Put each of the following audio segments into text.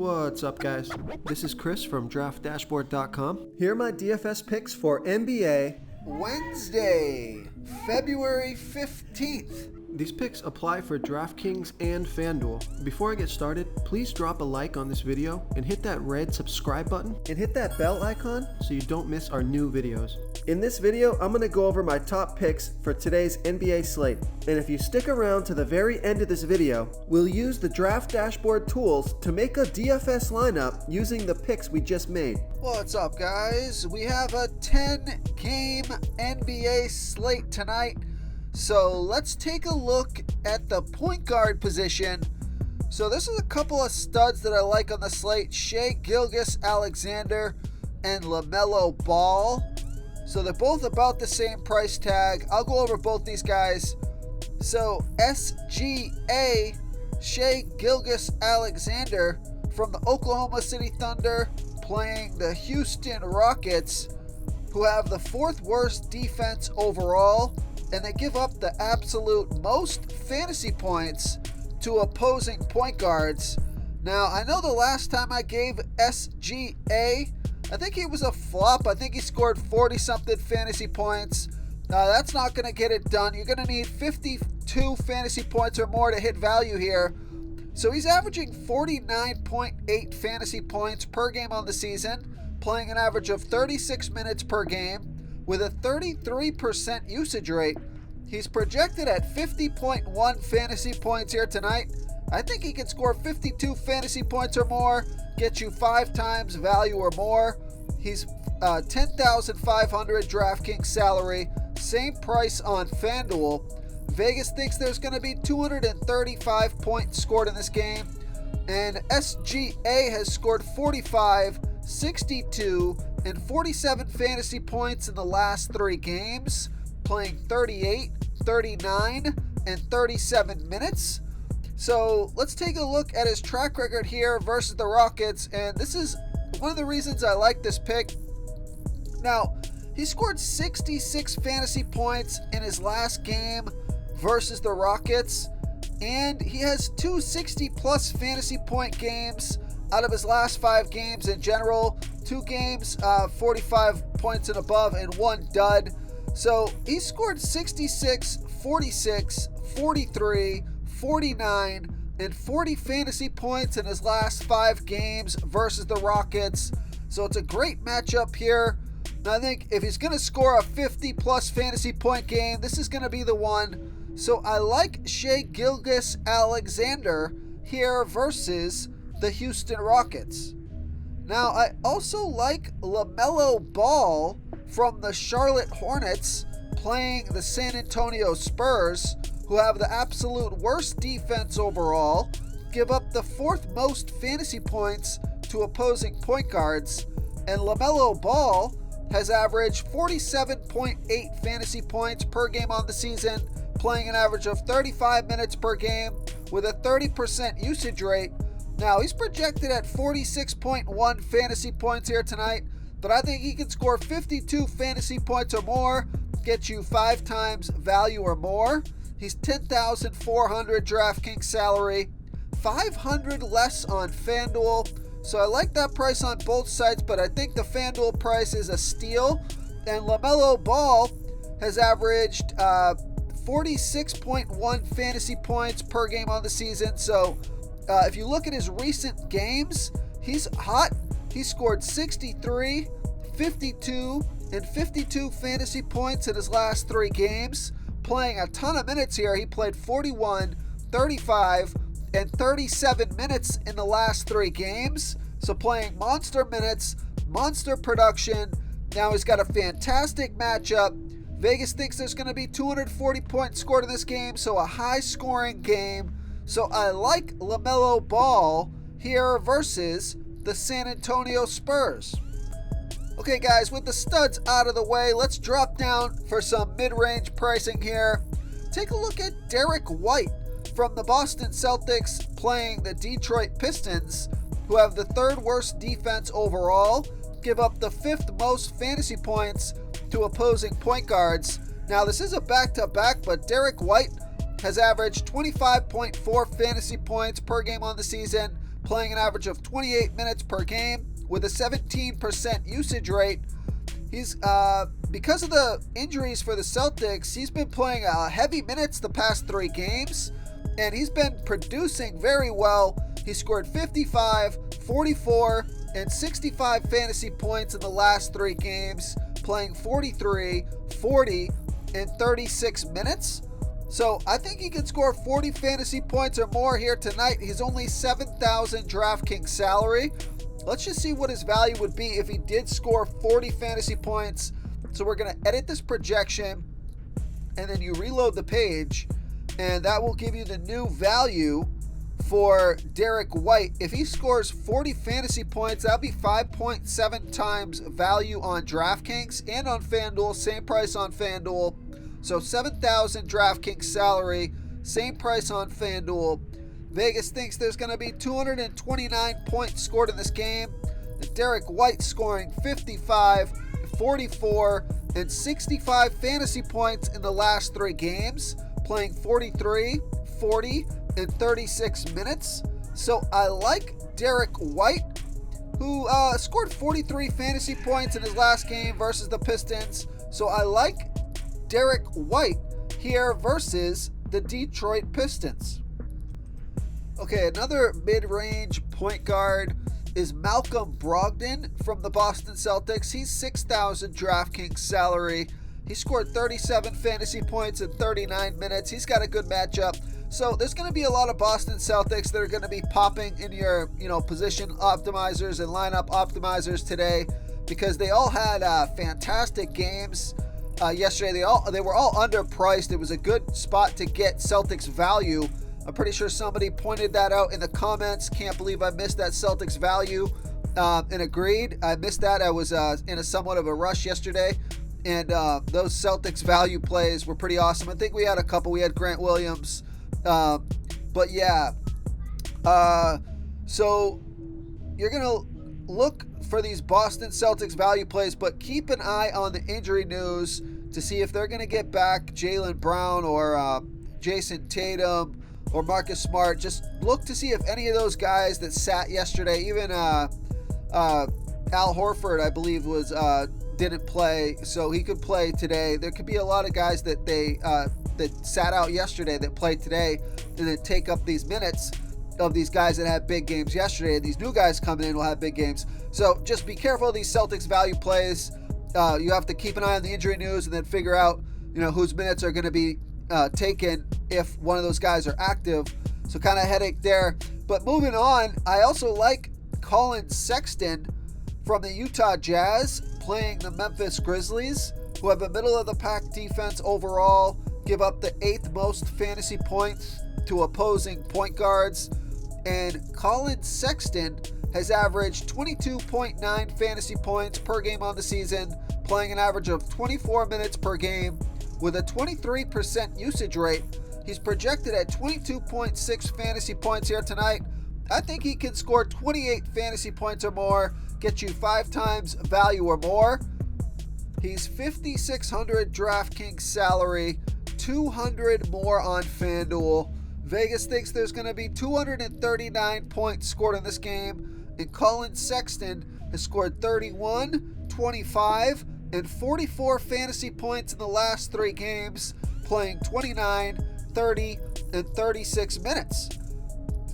What's up, guys? This is Chris from DraftDashboard.com. Here are my DFS picks for NBA Wednesday, February 15th. These picks apply for DraftKings and FanDuel. Before I get started, please drop a like on this video and hit that red subscribe button and hit that bell icon so you don't miss our new videos. In this video, I'm going to go over my top picks for today's NBA slate. And if you stick around to the very end of this video, we'll use the Draft Dashboard tools to make a DFS lineup using the picks we just made. What's up, guys? We have a 10-game NBA slate tonight. So let's take a look at the point guard position. So this is a couple of studs that I like on the slate: Shai Gilgeous-Alexander and LaMelo Ball. So they're both about the same price tag. I'll go over both these guys. So SGA, Shai Gilgeous-Alexander from the Oklahoma City Thunder, playing the Houston Rockets, who have the fourth worst defense overall, and they give up the absolute most fantasy points to opposing point guards. Now, I know the last time I gave SGA, I think he was a flop. I think he scored 40-something fantasy points. That's not going to get it done. You're going to need 52 fantasy points or more to hit value here. So he's averaging 49.8 fantasy points per game on the season, playing an average of 36 minutes per game, with a 33% usage rate. He's projected at 50.1 fantasy points here tonight. I think he can score 52 fantasy points or more, get you 5 times value or more. He's $10,500 DraftKings salary, same price on FanDuel. Vegas thinks there's going to be 235 points scored in this game, and SGA has scored 45, 62, and 47 fantasy points in the last 3 games, playing 38, 39, and 37 minutes. So let's take a look at his track record here versus the Rockets, and this is one of the reasons I like this pick. Now, he scored 66 fantasy points in his last game versus the Rockets, and he has 2 60-plus fantasy point games out of his last 5 games in general. 2 games, 45 points and above, and 1 dud. So he scored 66, 46, 43, 49, and 40 fantasy points in his last 5 games versus the Rockets. So it's a great matchup here. And I think if he's going to score a 50-plus fantasy point game, this is going to be the one. So I like Shai Gilgeous-Alexander here versus the Houston Rockets. Now, I also like LaMelo Ball from the Charlotte Hornets, playing the San Antonio Spurs, who have the absolute worst defense overall, give up the 4th most fantasy points to opposing point guards, and LaMelo Ball has averaged 47.8 fantasy points per game on the season, playing an average of 35 minutes per game with a 30% usage rate. Now, he's projected at 46.1 fantasy points here tonight, but I think he can score 52 fantasy points or more, get you 5 times value or more. He's $10,400 DraftKings salary, $500 less on FanDuel. So I like that price on both sites, but I think the FanDuel price is a steal. And LaMelo Ball has averaged 46.1 fantasy points per game on the season. So if you look at his recent games, he's hot. He scored 63, 52, and 52 fantasy points in his last 3 games, playing a ton of minutes here. He played 41, 35, and 37 minutes in the last 3 games. So playing monster minutes, monster production. Now he's got a fantastic matchup. Vegas thinks there's going to be 240 points scored in this game, so a high-scoring game. So I like LaMelo Ball here versus the San Antonio Spurs. Okay, guys, with the studs out of the way, let's drop down for some mid-range pricing here. Take a look at Derek White from the Boston Celtics, playing the Detroit Pistons, who have the 3rd worst defense overall, give up the 5th most fantasy points to opposing point guards. Now, this is a back-to-back, but Derek White has averaged 25.4 fantasy points per game on the season, playing an average of 28 minutes per game with a 17% usage rate. He's because of the injuries for the Celtics, he's been playing heavy minutes the past 3 games, and he's been producing very well. He scored 55, 44, and 65 fantasy points in the last 3 games, playing 43, 40, and 36 minutes. So I think he can score 40 fantasy points or more here tonight. He's only $7,000 DraftKings salary. Let's just see what his value would be if he did score 40 fantasy points. So we're going to edit this projection, and then you reload the page, and that will give you the new value for Derek White. If he scores 40 fantasy points, that'll be 5.7 times value on DraftKings and on FanDuel. Same price on FanDuel. So $7,000 DraftKings salary, same price on FanDuel. Vegas thinks there's going to be 229 points scored in this game. Derek White scoring 55, 44, and 65 fantasy points in the last 3 games, playing 43, 40, and 36 minutes. So I like Derek White, who scored 43 fantasy points in his last game versus the Pistons. So I like Derek White here versus the Detroit Pistons. Okay, another mid-range point guard is Malcolm Brogdon from the Boston Celtics. He's $6,000 DraftKings salary. He scored 37 fantasy points in 39 minutes. He's got a good matchup. So there's going to be a lot of Boston Celtics that are going to be popping in your, position optimizers and lineup optimizers today, because they all had fantastic games yesterday. They were all underpriced. It was a good spot to get Celtics value. I'm pretty sure somebody pointed that out in the comments. Can't believe I missed that Celtics value and agreed. I missed that. I was in a somewhat of a rush yesterday, and those Celtics value plays were pretty awesome. I think we had a couple. We had Grant Williams. But yeah, so you're going to look for these Boston Celtics value plays, but keep an eye on the injury news to see if they're going to get back Jaylen Brown or Jason Tatum or Marcus Smart. Just look to see if any of those guys that sat yesterday, even Al Horford, I believe, didn't play, so he could play today. There could be a lot of guys that that sat out yesterday that played today and then take up these minutes of these guys that had big games yesterday. And these new guys coming in will have big games. So just be careful of these Celtics value plays. You have to keep an eye on the injury news and then figure out, whose minutes are going to be taken if one of those guys are active. So kind of headache there. But moving on, I also like Colin Sexton from the Utah Jazz playing the Memphis Grizzlies, who have a middle-of-the-pack defense overall, give up the 8th most fantasy points to opposing point guards. And Colin Sexton has averaged 22.9 fantasy points per game on the season, playing an average of 24 minutes per game with a 23% usage rate. He's projected at 22.6 fantasy points here tonight. I think he can score 28 fantasy points or more, get you 5 times value or more. He's $5,600 DraftKings salary, 200 more on FanDuel. Vegas thinks there's going to be 239 points scored in this game, and Colin Sexton has scored 31, 25, and 44 fantasy points in the last 3 games, playing 29, 30, and 36 minutes.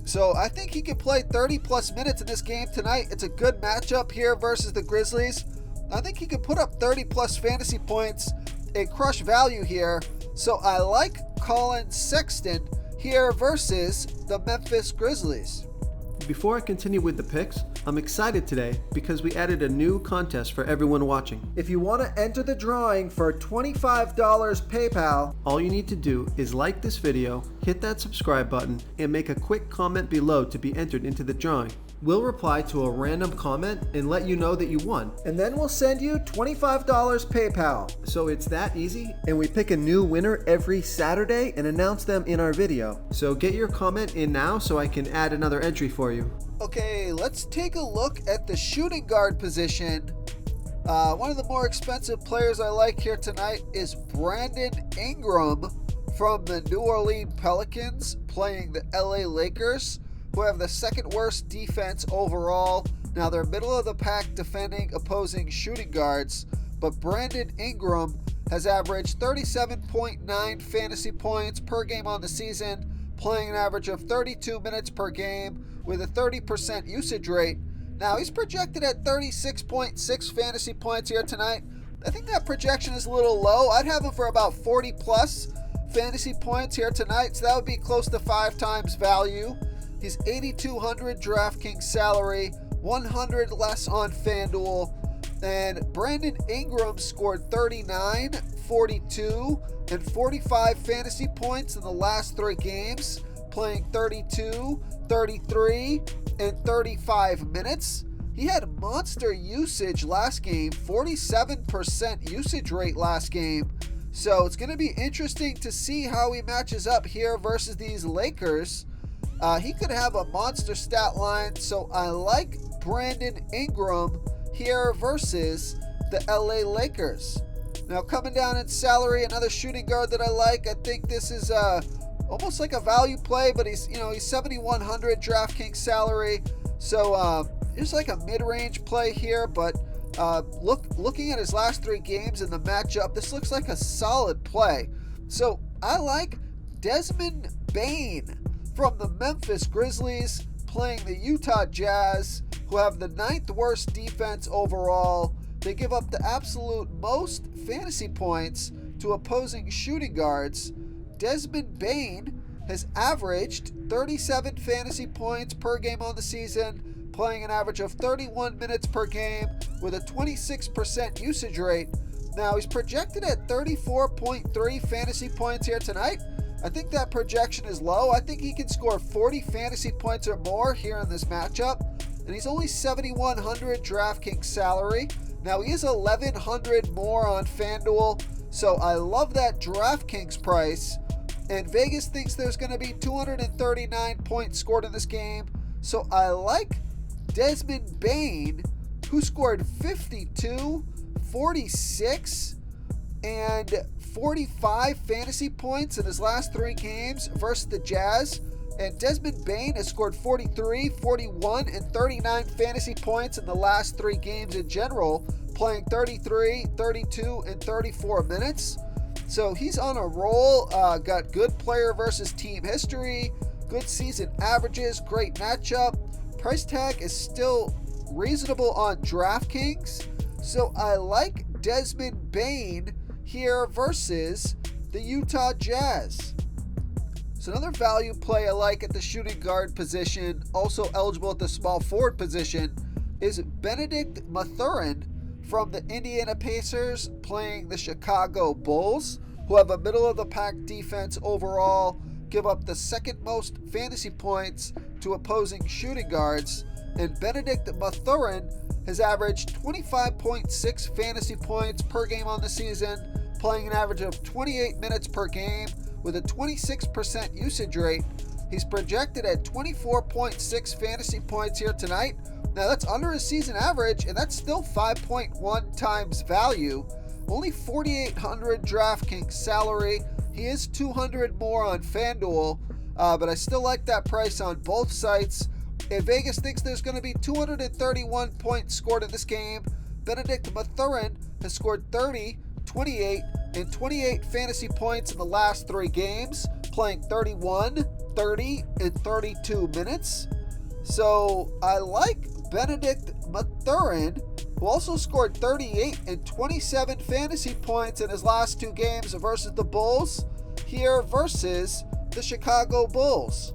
So I think he can play 30 plus minutes in this game tonight. It's a good matchup here versus the Grizzlies. I think he could put up 30 plus fantasy points and crush value here. So I like Colin Sexton here versus the Memphis Grizzlies. Before I continue with the picks, I'm excited today because we added a new contest for everyone watching. If you want to enter the drawing for $25 PayPal, all you need to do is like this video, hit that subscribe button, and make a quick comment below to be entered into the drawing. We'll reply to a random comment and let you know that you won. And then we'll send you $25 PayPal. So it's that easy, and we pick a new winner every Saturday and announce them in our video. So get your comment in now so I can add another entry for you. Okay, let's take a look at the shooting guard position. One of the more expensive players I like here tonight is Brandon Ingram from the New Orleans Pelicans playing the LA Lakers. who have the second worst defense overall. Now they're middle of the pack defending opposing shooting guards, but Brandon Ingram has averaged 37.9 fantasy points per game on the season, playing an average of 32 minutes per game with a 30% usage rate. Now he's projected at 36.6 fantasy points here tonight. I think that projection is a little low. I'd have him for about 40 plus fantasy points here tonight, so that would be close to 5 times value. He's 8,200 DraftKings salary, 100 less on FanDuel, and Brandon Ingram scored 39, 42, and 45 fantasy points in the last 3 games, playing 32, 33, and 35 minutes. He had monster usage last game, 47% usage rate last game. So it's going to be interesting to see how he matches up here versus these Lakers. He could have a monster stat line, so I like Brandon Ingram here versus the LA Lakers. Now coming down in salary, another shooting guard that I like. I think this is almost like a value play, but he's 7,100 DraftKings salary. So it's like a mid-range play here, but looking at his last 3 games in the matchup, this looks like a solid play. So I like Desmond Bane from the Memphis Grizzlies playing the Utah Jazz, who have the 9th worst defense overall. They give up the absolute most fantasy points to opposing shooting guards. Desmond Bane has averaged 37 fantasy points per game on the season, playing an average of 31 minutes per game with a 26% usage rate. Now he's projected at 34.3 fantasy points here tonight. I think that projection is low. I think he can score 40 fantasy points or more here in this matchup. And he's only 7,100 DraftKings salary. Now he is 1,100 more on FanDuel. So I love that DraftKings price. And Vegas thinks there's going to be 239 points scored in this game. So I like Desmond Bane, who scored 52, 46, and 45 fantasy points in his last 3 games versus the Jazz. And Desmond Bane has scored 43, 41, and 39 fantasy points in the last 3 games in general, playing 33, 32, and 34 minutes. So he's on a roll, got good player versus team history, good season averages, great matchup. Price tag is still reasonable on DraftKings. So I like Desmond Bane here versus the Utah Jazz. So another value play I like at the shooting guard position, also eligible at the small forward position, is Benedict Mathurin from the Indiana Pacers playing the Chicago Bulls, who have a middle-of-the-pack defense overall, give up the 2nd most fantasy points to opposing shooting guards, and Benedict Mathurin has averaged 25.6 fantasy points per game on the season, playing an average of 28 minutes per game with a 26% usage rate. He's projected at 24.6 fantasy points here tonight. Now that's under his season average, and that's still 5.1 times value. Only 4,800 DraftKings salary. He is 200 more on FanDuel, but I still like that price on both sites. And Vegas thinks there's going to be 231 points scored in this game. Benedict Mathurin has scored 30, 28, and 28 fantasy points in the last 3 games, playing 31, 30, and 32 minutes. So I like Benedict Mathurin, who also scored 38 and 27 fantasy points in his last 2 games versus the Bulls, here versus the Chicago Bulls.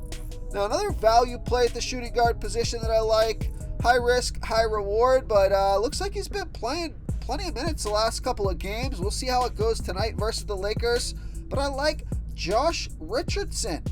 Now another value play at the shooting guard position that I like, high risk, high reward, but looks like he's been playing plenty of minutes the last couple of games. We'll see how it goes tonight versus the Lakers, but I like Josh Richardson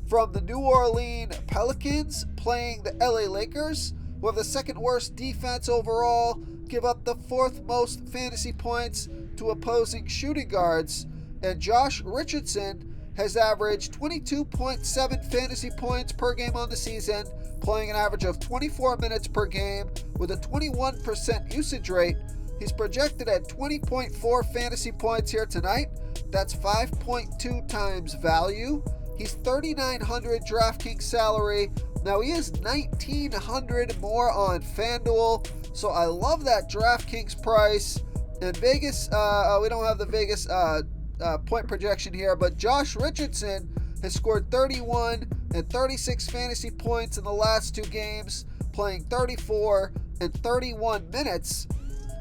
from the New Orleans Pelicans playing the LA Lakers, who have the 2nd worst defense overall, give up the 4th most fantasy points to opposing shooting guards, and Josh Richardson has averaged 22.7 fantasy points per game on the season, playing an average of 24 minutes per game with a 21% usage rate. He's projected at 20.4 fantasy points here tonight. That's 5.2 times value. He's $3,900 DraftKings salary. Now he is $1,900 more on FanDuel, so I love that DraftKings price. And Vegas, we don't have the Vegas point projection here, but Josh Richardson has scored 31 and 36 fantasy points in the last 2 games, playing 34 and 31 minutes.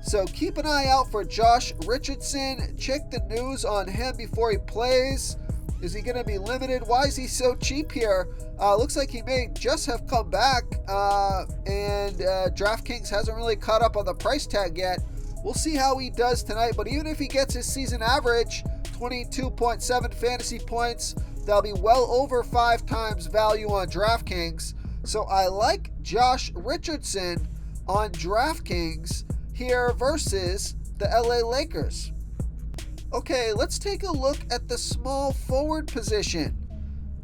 So keep an eye out for Josh Richardson. Check the news on him before he plays. Is he going to be limited? Why is he so cheap here? Looks like he may just have come back, and DraftKings hasn't really caught up on the price tag yet. We'll see how he does tonight, but even if he gets his season average, 22.7 fantasy points, that'll be well over 5 times value on DraftKings. So I like Josh Richardson on DraftKings here versus the LA Lakers. Okay, let's take a look at the small forward position.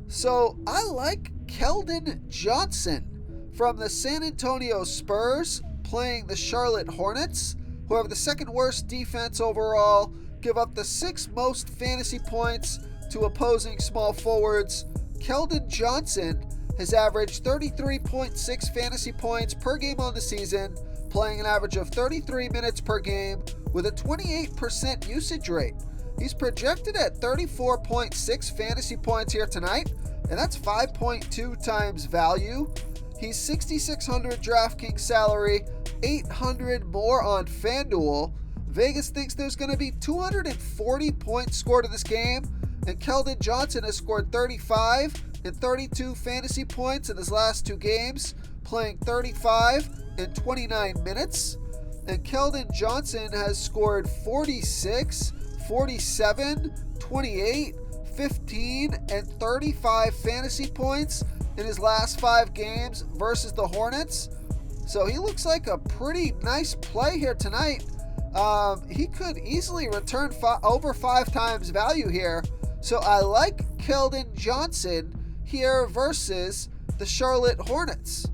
So I like Keldon Johnson from the San Antonio Spurs playing the Charlotte Hornets, who have the 2nd worst defense overall, give up the 6th most fantasy points to opposing small forwards. Keldon Johnson has averaged 33.6 fantasy points per game on the season, playing an average of 33 minutes per game with a 28% usage rate. He's projected at 34.6 fantasy points here tonight, and that's 5.2 times value. He's $6,600 DraftKings salary, $800 more on FanDuel. Vegas thinks there's going to be 240 points scored in this game, and Keldon Johnson has scored 35 and 32 fantasy points in his last 2 games, playing 35 and 29 minutes. And Keldon Johnson has scored 46, 47, 28, 15, and 35 fantasy points in his last 5 games versus the Hornets. So he looks like a pretty nice play here tonight. He could easily return over 5 times value here. So I like Keldon Johnson here versus the Charlotte Hornets.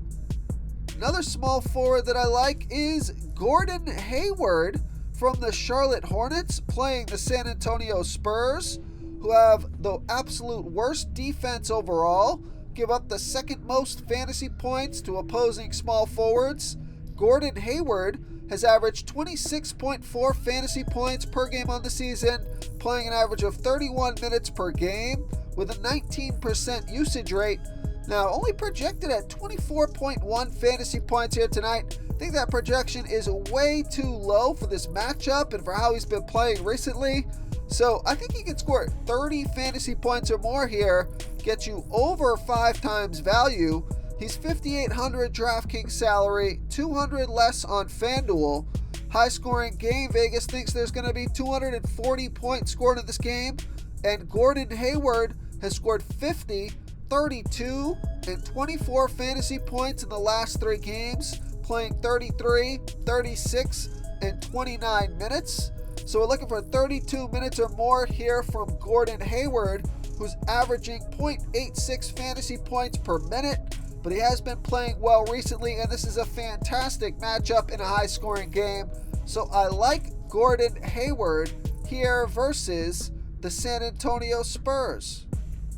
Another small forward that I like is Gordon Hayward from the Charlotte Hornets playing the San Antonio Spurs, who have the absolute worst defense overall, give up the 2nd most fantasy points to opposing small forwards. Gordon Hayward has averaged 26.4 fantasy points per game on the season, playing an average of 31 minutes per game with a 19% usage rate. Now, only projected at 24.1 fantasy points here tonight. I think that projection is way too low for this matchup and for how he's been playing recently. So I think he can score 30 fantasy points or more here, get you over 5 times value. He's $5,800 DraftKings salary, $200 less on FanDuel. High scoring game, Vegas thinks there's going to be 240 points scored in this game, and Gordon Hayward has scored 50, 32, and 24 fantasy points in the last 3 games, playing 33, 36, and 29 minutes. So we're looking for 32 minutes or more here from Gordon Hayward, who's averaging 0.86 fantasy points per minute, but he has been playing well recently, and this is a fantastic matchup in a high-scoring game. So I like Gordon Hayward here versus the San Antonio Spurs.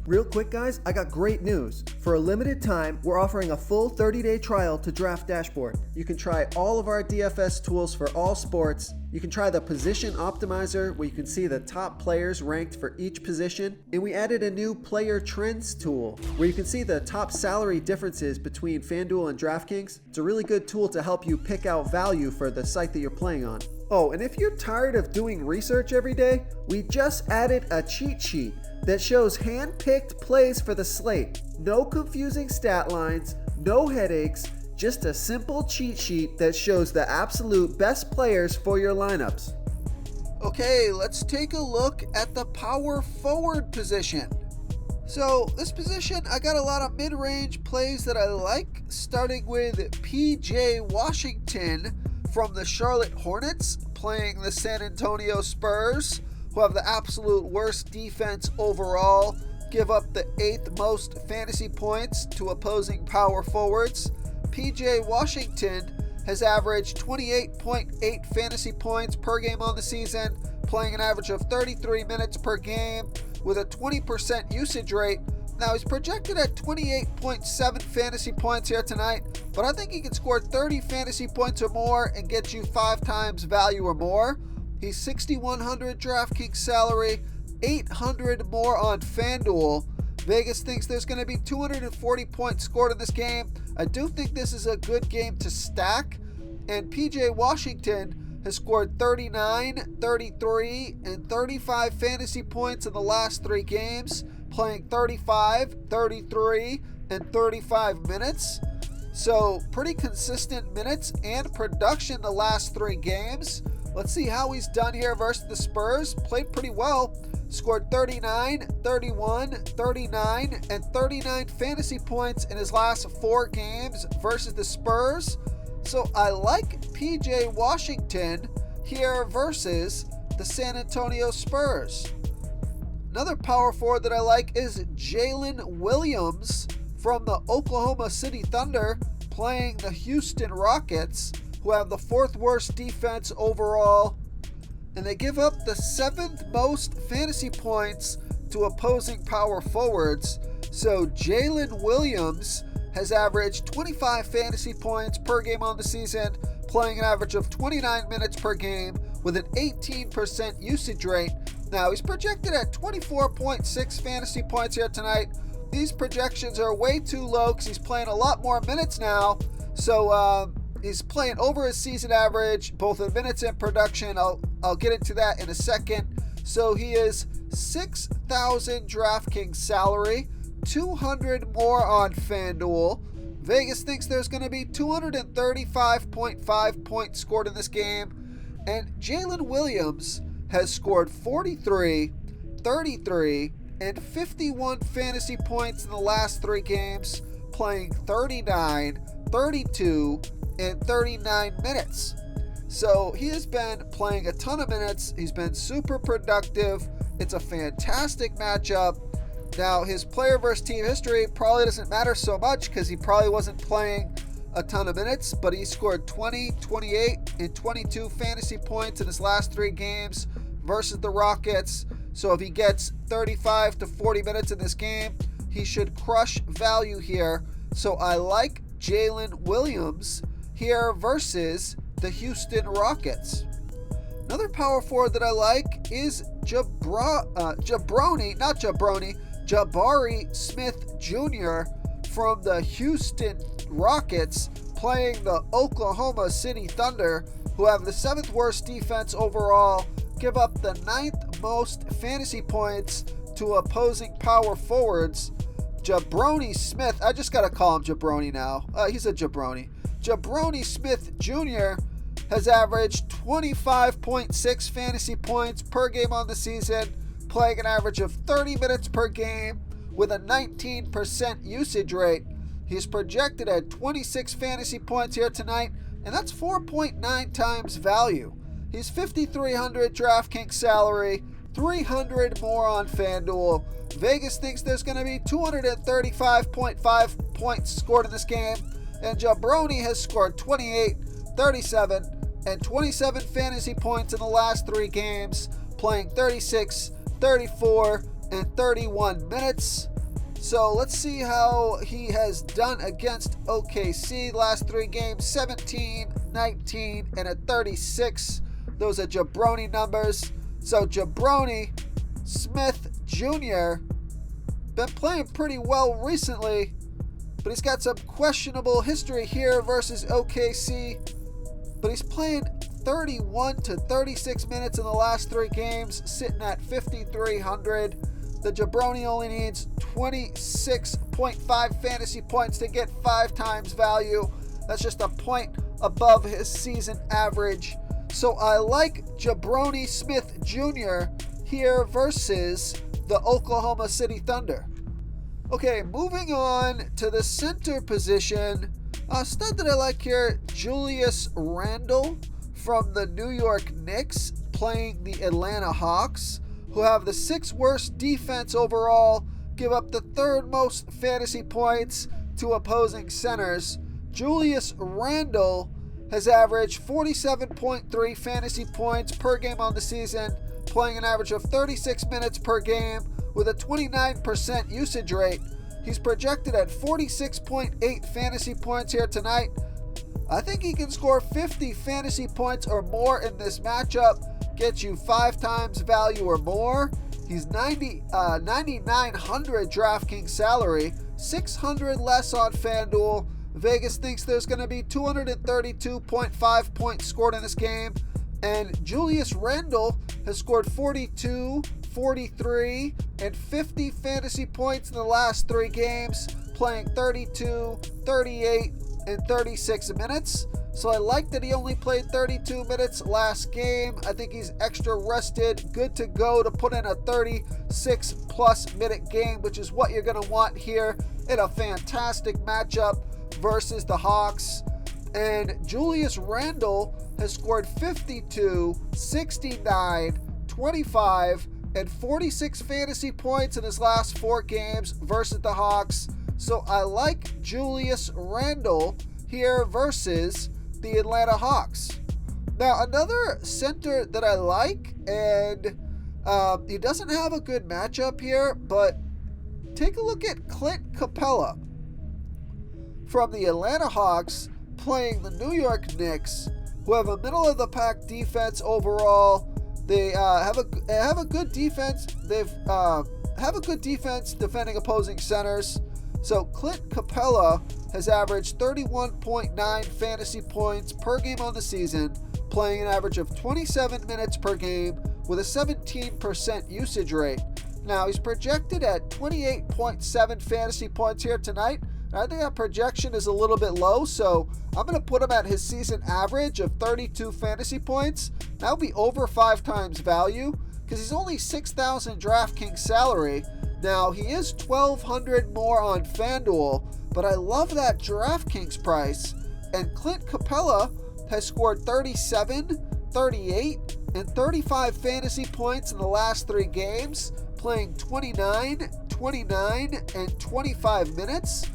Real quick, guys, I got great news. For a limited time, we're offering a full 30-day trial to Draft Dashboard. You can try all of our DFS tools for all sports. You can try the Position Optimizer, where you can see the top players ranked for each position. And we added a new Player Trends tool, where you can see the top salary differences between FanDuel and DraftKings. It's a really good tool to help you pick out value for the site that you're playing on. Oh, and if you're tired of doing research every day, we just added a cheat sheet that shows hand-picked plays for the slate. No confusing stat lines, no headaches, just a simple cheat sheet that shows the absolute best players for your lineups. Okay, let's take a look at the power forward position. So this position, I got a lot of mid-range plays that I like, starting with PJ Washington from the Charlotte Hornets playing the San Antonio Spurs, who have the absolute worst defense overall, give up the 8th most fantasy points to opposing power forwards. PJ Washington has averaged 28.8 fantasy points per game on the season, playing an average of 33 minutes per game with a 20% usage rate, Now, he's projected at 28.7 fantasy points here tonight, but I think he can score 30 fantasy points or more and get you 5 times value or more. He's 6,100 DraftKings salary, 800 more on FanDuel. Vegas thinks there's going to be 240 points scored in this game. I do think this is a good game to stack. And PJ Washington has scored 39, 33, and 35 fantasy points in the last 3 games, playing 35, 33, and 35 minutes. So pretty consistent minutes and production the last 3 games. Let's see how he's done here versus the Spurs. Played pretty well. Scored 39, 31, 39, and 39 fantasy points in his last 4 games versus the Spurs. So I like PJ Washington here versus the San Antonio Spurs. Another power forward that I like is Jalen Williams from the Oklahoma City Thunder, playing the Houston Rockets, who have the 4th worst defense overall, and they give up the 7th most fantasy points to opposing power forwards. So Jalen Williams has averaged 25 fantasy points per game on the season, playing an average of 29 minutes per game with an 18% usage rate. Now, he's projected at 24.6 fantasy points here tonight. These projections are way too low because he's playing a lot more minutes now. So he's playing over his season average, both in minutes and production. I'll get into that in a second. So he is 6,000 DraftKings salary, 200 more on FanDuel. Vegas thinks there's going to be 235.5 points scored in this game. And Jalen Williams has scored 43, 33, and 51 fantasy points in the last 3 games, playing 39, 32, and 39 minutes. So he has been playing a ton of minutes. He's been super productive. It's a fantastic matchup. Now, his player versus team history probably doesn't matter so much because he probably wasn't playing a ton of minutes, but he scored 20, 28, and 22 fantasy points in his last 3 games versus the Rockets. So if he gets 35 to 40 minutes in this game, he should crush value here. So I like Jalen Williams here versus the Houston Rockets. Another power forward that I like is Jabari Smith Jr. from the Houston Rockets, playing the Oklahoma City Thunder, who have the 7th worst defense overall, give up the 9th most fantasy points to opposing power forwards. Jabroni Smith, I just gotta call him Jabroni now. He's a jabroni. Jabroni Smith Jr. has averaged 25.6 fantasy points per game on the season, playing an average of 30 minutes per game with a 19% usage rate. He's projected at 26 fantasy points here tonight, and that's 4.9 times value. He's 5,300 DraftKings salary, 300 more on FanDuel. Vegas thinks there's going to be 235.5 points scored in this game, and Jabroni has scored 28, 37, and 27 fantasy points in the last 3 games, playing 36, 34, and 31 minutes. So let's see how he has done against OKC. Last 3 games, 17, 19, and a 36. Those are Jabroni numbers. So Jabroni Smith Jr. been playing pretty well recently, but he's got some questionable history here versus OKC. But he's playing 31 to 36 minutes in the last 3 games, sitting at 5,300. The Jabroni only needs 26.5 fantasy points to get 5 times value. That's just a point above his season average. So I like Jabroni Smith Jr. here versus the Oklahoma City Thunder. Okay, moving on to the center position. A stud that I like here, Julius Randle from the New York Knicks, playing the Atlanta Hawks, who have the 6th worst defense overall, give up the 3rd most fantasy points to opposing centers. Julius Randle has averaged 47.3 fantasy points per game on the season, playing an average of 36 minutes per game with a 29% usage rate. He's projected at 46.8 fantasy points here tonight. I think he can score 50 fantasy points or more in this matchup, get you 5 times value or more. He's 9,900 DraftKings salary, 600 less on FanDuel. Vegas thinks there's going to be 232.5 points scored in this game. And Julius Randle has scored 42, 43, and 50 fantasy points in the last 3 games, playing 32, 38, and 36 minutes. So I like that he only played 32 minutes last game. I think he's extra rested, good to go to put in a 36 plus minute game, which is what you're going to want here in a fantastic matchup versus the Hawks. And Julius Randle has scored 52, 69, 25, and 46 fantasy points in his last 4 games versus the Hawks. So I like Julius Randle here versus the Atlanta Hawks. Now, another center that I like, and he doesn't have a good matchup here, but take a look at Clint Capella from the Atlanta Hawks playing the New York Knicks, who have a middle-of-the-pack defense overall. They have a good defense. They've have a good defense defending opposing centers. So Clint Capella has averaged 31.9 fantasy points per game on the season, playing an average of 27 minutes per game with a 17% usage rate. Now, he's projected at 28.7 fantasy points here tonight. I think that projection is a little bit low, so I'm going to put him at his season average of 32 fantasy points. That would be over 5 times value because he's only 6,000 DraftKings salary. Now, he is 1,200 more on FanDuel, but I love that DraftKings price. And Clint Capella has scored 37, 38, and 35 fantasy points in the last 3 games, playing 29, 29, and 25 minutes.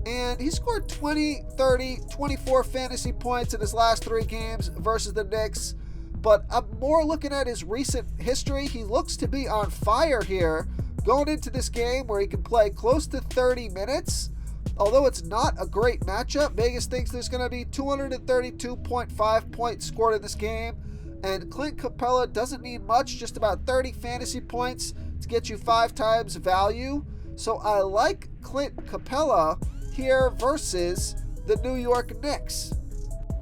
And he scored 20, 30, 24 fantasy points in his last 3 games versus the Knicks. But I'm more looking at his recent history. He looks to be on fire here going into this game where he can play close to 30 minutes. Although it's not a great matchup, Vegas thinks there's going to be 232.5 points scored in this game. And Clint Capella doesn't need much, just about 30 fantasy points to get you 5 times value. So I like Clint Capella here versus the New York Knicks.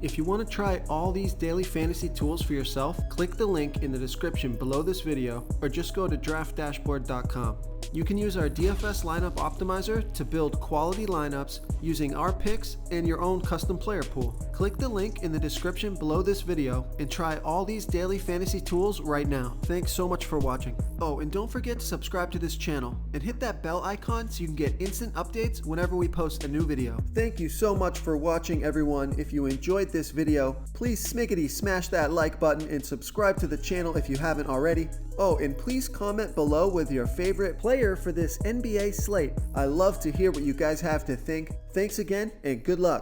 If you want to try all these daily fantasy tools for yourself, click the link in the description below this video or just go to draftdashboard.com. You can use our DFS lineup optimizer to build quality lineups using our picks and your own custom player pool. Click the link in the description below this video and try all these daily fantasy tools right now. Thanks so much for watching. Oh, and don't forget to subscribe to this channel and hit that bell icon so you can get instant updates whenever we post a new video. Thank you so much for watching, everyone. If you enjoyed this video, please smash that like button and subscribe to the channel if you haven't already. Oh, and please comment below with your favorite player for this NBA slate. I love to hear what you guys have to think. Thanks again, and good luck.